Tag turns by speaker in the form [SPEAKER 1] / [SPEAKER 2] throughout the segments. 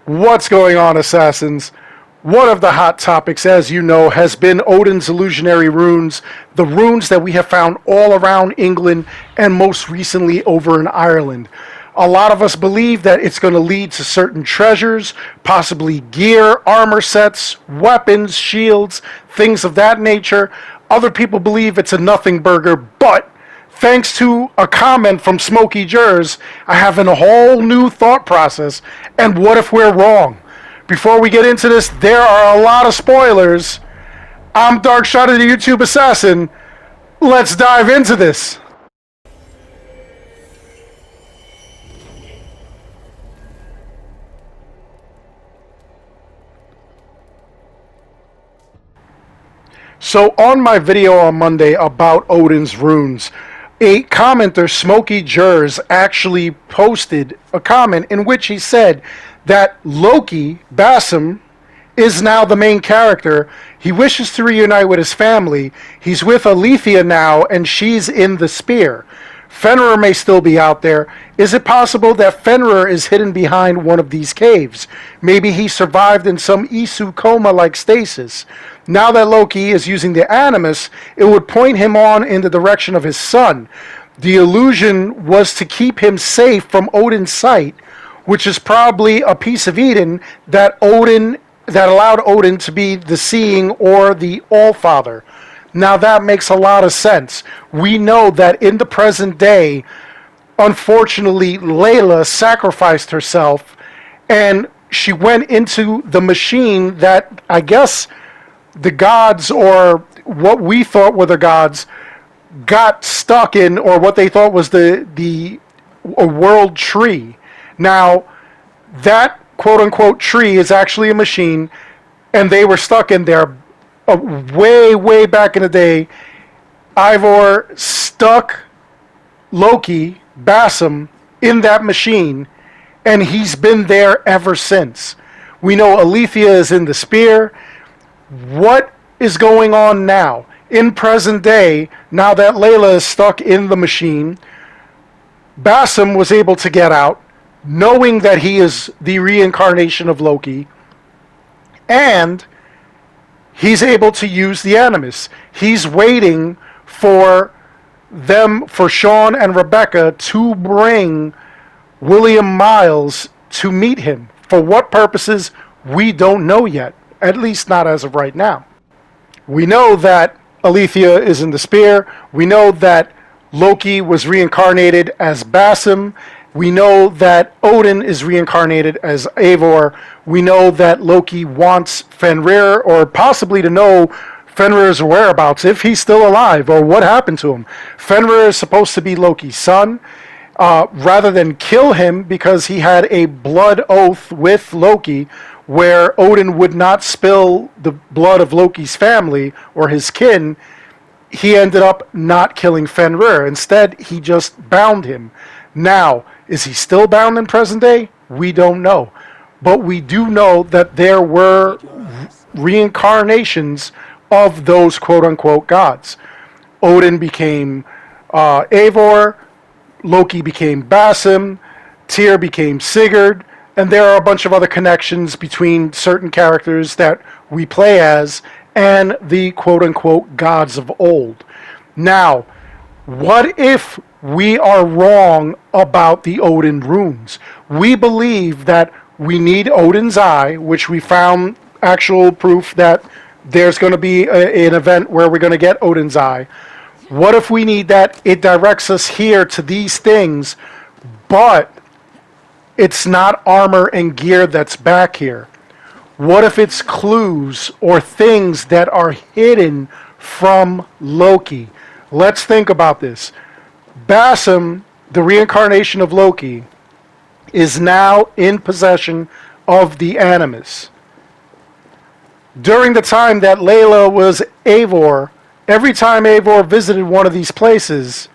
[SPEAKER 1] What's going on, Assassins? One of the hot topics, as you know, has been Odin's Illusionary Runes, the runes that we have found all around England and most recently over in Ireland. A lot of us believe that it's going to lead to certain treasures, possibly gear, armor sets, weapons, shields, things of that nature. Other people believe it's a nothing burger, but thanks to a comment from Smokey Jers, I have a whole new thought process. And what if we're wrong? Before we get into this, there are a lot of spoilers. I'm Darkshot of the YouTube Assassin. Let's dive into this. So on my video on Monday about Odin's runes, a commenter, Smokey Jers, actually posted a comment in which he said that Loki, Basim, is now the main character. He wishes to reunite with his family. He's with Alethea now, and she's in the spear. Fenrir may still be out there. Is it possible that Fenrir is hidden behind one of these caves? Maybe he survived in some Isu coma-like stasis. Now that Loki is using the Animus, it would point him on in the direction of his son. The illusion was to keep him safe from Odin's sight, which is probably a piece of Eden that allowed Odin to be the seeing or the All-Father. Now that makes a lot of sense. We know that in the present day, unfortunately, Layla sacrificed herself and she went into the machine that I guess the gods, or what we thought were the gods, got stuck in, or what they thought was a world tree. Now, that quote-unquote tree is actually a machine, and they were stuck in there way back in the day. Ivor stuck Loki, Basim, in that machine, and he's been there ever since. We know Alethea is in the spear. What is going on now? In present day, now that Layla is stuck in the machine, Basim was able to get out, knowing that he is the reincarnation of Loki, and he's able to use the Animus. He's waiting for Sean and Rebecca to bring William Miles to meet him. For what purposes, we don't know yet. At least not as of right now. We know that Alethea is in the spear. We know that Loki was reincarnated as Basim. We know that Odin is reincarnated as Eivor. We know that Loki wants Fenrir, or possibly to know Fenrir's whereabouts, if he's still alive, or what happened to him. Fenrir is supposed to be Loki's son. Rather than kill him because he had a blood oath with Loki, where Odin would not spill the blood of Loki's family or his kin, he ended up not killing Fenrir. Instead, he just bound him. Now, is he still bound in present day? We don't know. But we do know that there were reincarnations of those quote-unquote gods. Odin became Eivor, Loki became Basim, Tyr became Sigurd, and there are a bunch of other connections between certain characters that we play as and the quote-unquote gods of old. Now, what if we are wrong about the Odin runes? We believe that we need Odin's Eye, which we found actual proof that there's going to be an event where we're going to get Odin's Eye. What if we need that? It directs us here to these things, but it's not armor and gear that's back here. What if it's clues or things that are hidden from Loki? Let's think about this. Basim, the reincarnation of Loki, is now in possession of the Animus. During the time that Layla was Eivor, every time Eivor visited one of these places,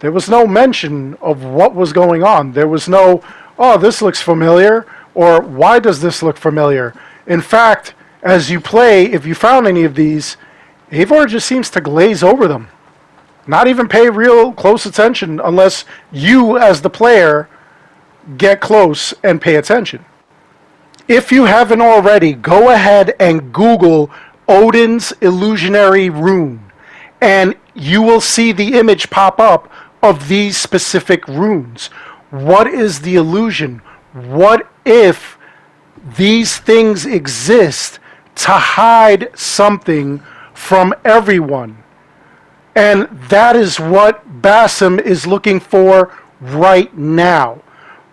[SPEAKER 1] there was no mention of what was going on. There was no, oh, this looks familiar, or why does this look familiar? In fact, as you play, if you found any of these, Eivor just seems to glaze over them. Not even pay real close attention unless you, as the player, get close and pay attention. If you haven't already, go ahead and Google Odin's Illusionary Rune, and you will see the image pop up of these specific runes. What is the illusion? What if these things exist to hide something from everyone? And that is what Basim is looking for right now.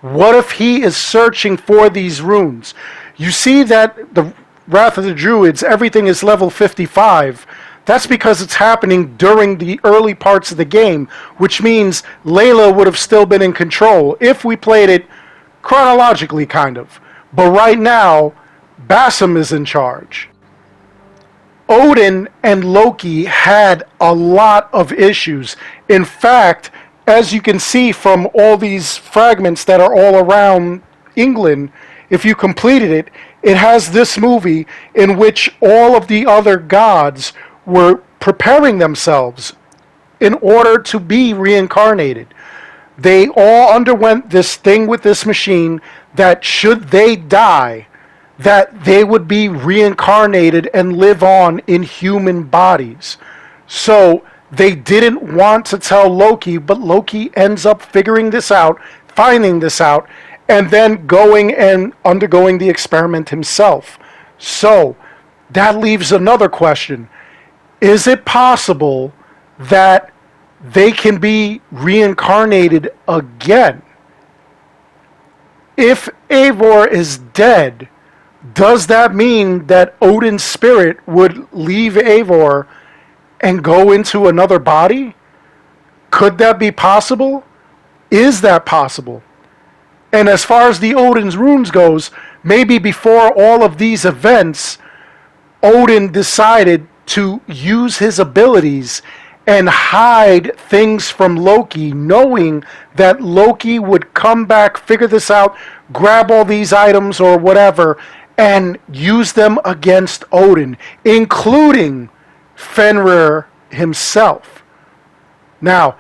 [SPEAKER 1] What if he is searching for these runes? You see that the Wrath of the Druids, everything is level 55. That's because it's happening during the early parts of the game, which means Layla would have still been in control if we played it chronologically, kind of. But right now, Basim is in charge. Odin and Loki had a lot of issues. In fact, as you can see from all these fragments that are all around England, if you completed it, it has this movie in which all of the other gods were preparing themselves in order to be reincarnated. They all underwent this thing with this machine that should they die, that they would be reincarnated and live on in human bodies. So they didn't want to tell Loki, but Loki ends up figuring this out, finding this out, and then going and undergoing the experiment himself. So that leaves another question. Is it possible that they can be reincarnated again? If Eivor is dead, does that mean that Odin's spirit would leave Eivor and go into another body? Could that be possible? Is that possible? And as far as the Odin's runes goes, maybe before all of these events, Odin decided to use his abilities and hide things from Loki, knowing that Loki would come back, figure this out, grab all these items or whatever, and use them against Odin, including Fenrir himself. Now,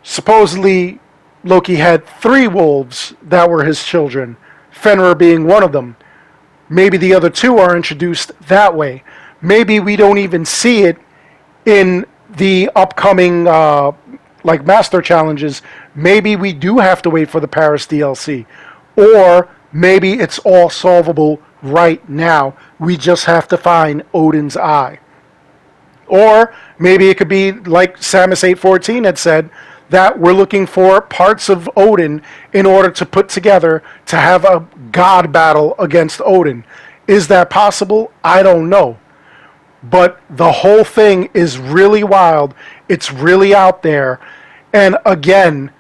[SPEAKER 1] supposedly Loki had 3 wolves that were his children, Fenrir being one of them. Maybe the other 2 are introduced that way. Maybe we don't even see it in the upcoming master challenges. Maybe we do have to wait for the Paris DLC. Or maybe it's all solvable right now. We just have to find Odin's eye. Or maybe it could be like Samus 814 had said, that we're looking for parts of Odin in order to put together to have a god battle against Odin. Is that possible? I don't know. But the whole thing is really wild. It's really out there. And again,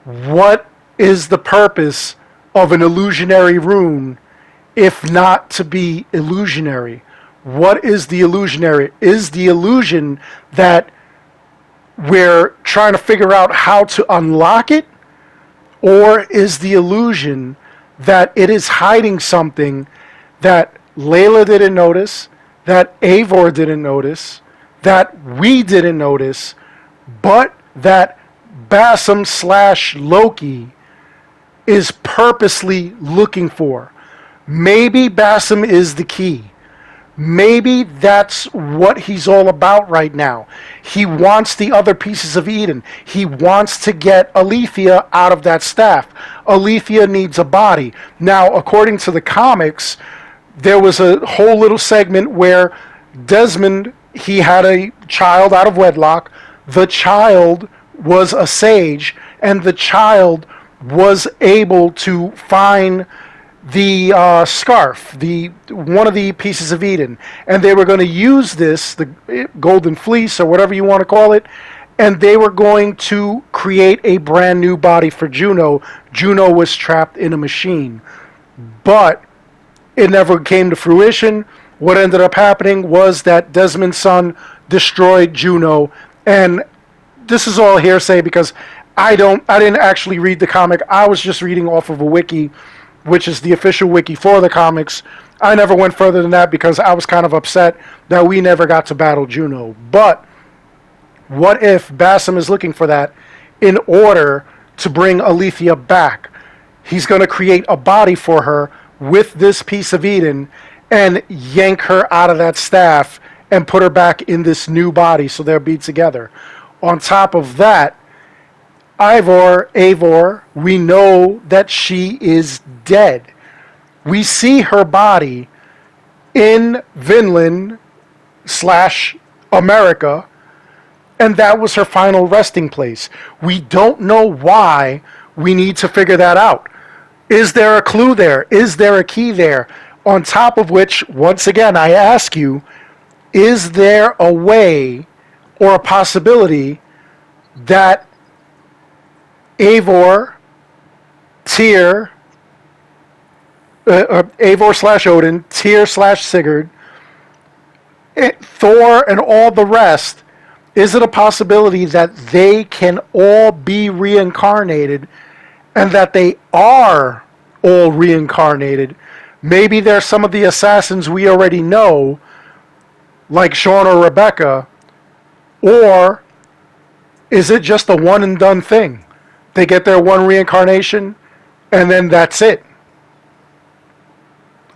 [SPEAKER 1] what is the purpose of an illusionary rune if not to be illusionary? What is the illusionary? Is the illusion that we're trying to figure out how to unlock it? Or is the illusion that it is hiding something that Layla didn't notice, that Eivor didn't notice, that we didn't notice, but that Basim / Loki is purposely looking for? Maybe Basim is the key. Maybe that's what he's all about right now. He wants the other pieces of Eden. He wants to get Alethea out of that staff. Alethea needs a body. Now, according to the comics, there was a whole little segment where Desmond, he had a child out of wedlock. The child was a sage, and the child was able to find the scarf, the one of the pieces of Eden, and they were going to use this, the golden fleece or whatever you want to call it, and they were going to create a brand new body for Juno. Juno was trapped in a machine, but it never came to fruition. What ended up happening was that Desmond's son destroyed Juno, and this is all hearsay because I didn't actually read the comic. I was just reading off of a wiki, which is the official wiki for the comics. I never went further than that because I was kind of upset that we never got to battle Juno. But what if Basim is looking for that in order to bring Alethea back? He's going to create a body for her, with this piece of Eden and yank her out of that staff and put her back in this new body so they'll be together. On top of that, Eivor, we know that she is dead. We see her body in Vinland / America, and that was her final resting place. We don't know why. We need to figure that out. Is there a clue there? Is there a key there? On top of which, once again, I ask you, is there a way or a possibility that Eivor, Tyr, Eivor / Odin, Tyr / Sigurd, Thor, and all the rest, is it a possibility that they can all be reincarnated and that they are all reincarnated? Maybe they're some of the assassins we already know, like Sean or Rebecca, or is it just a one and done thing? They get their one reincarnation and then that's it.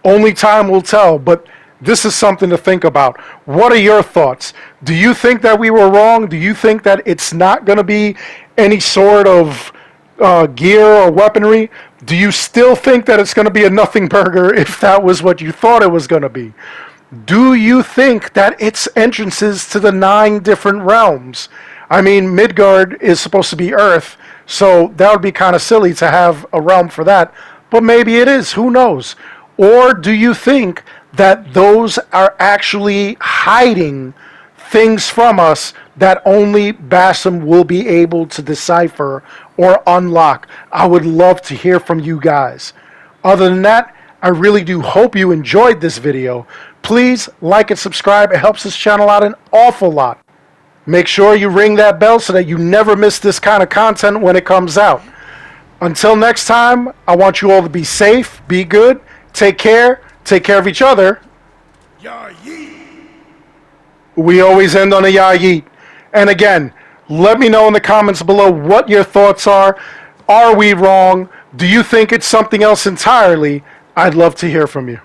[SPEAKER 1] Only time will tell, but this is something to think about. What are your thoughts? Do you think that we were wrong? Do you think that it's not going to be any sort of gear or weaponry? Do you still think that it's going to be a nothing burger if that was what you thought it was going to be? Do you think that it's entrances to the 9 different realms? I mean, Midgard is supposed to be Earth, so that would be kind of silly to have a realm for that. But maybe it is. Who knows? Or do you think that those are actually hiding things from us that only Bassam will be able to decipher or unlock? I would love to hear from you guys. Other than that, I really do hope you enjoyed this video. Please like and subscribe. It helps this channel out an awful lot. Make sure you ring that bell so that you never miss this kind of content when it comes out. Until next time, I want you all to be safe, be good, take care of each other.
[SPEAKER 2] Ya yeet.
[SPEAKER 1] We always end on a ya yeet. And again, let me know in the comments below what your thoughts are. Are we wrong? Do you think it's something else entirely? I'd love to hear from you.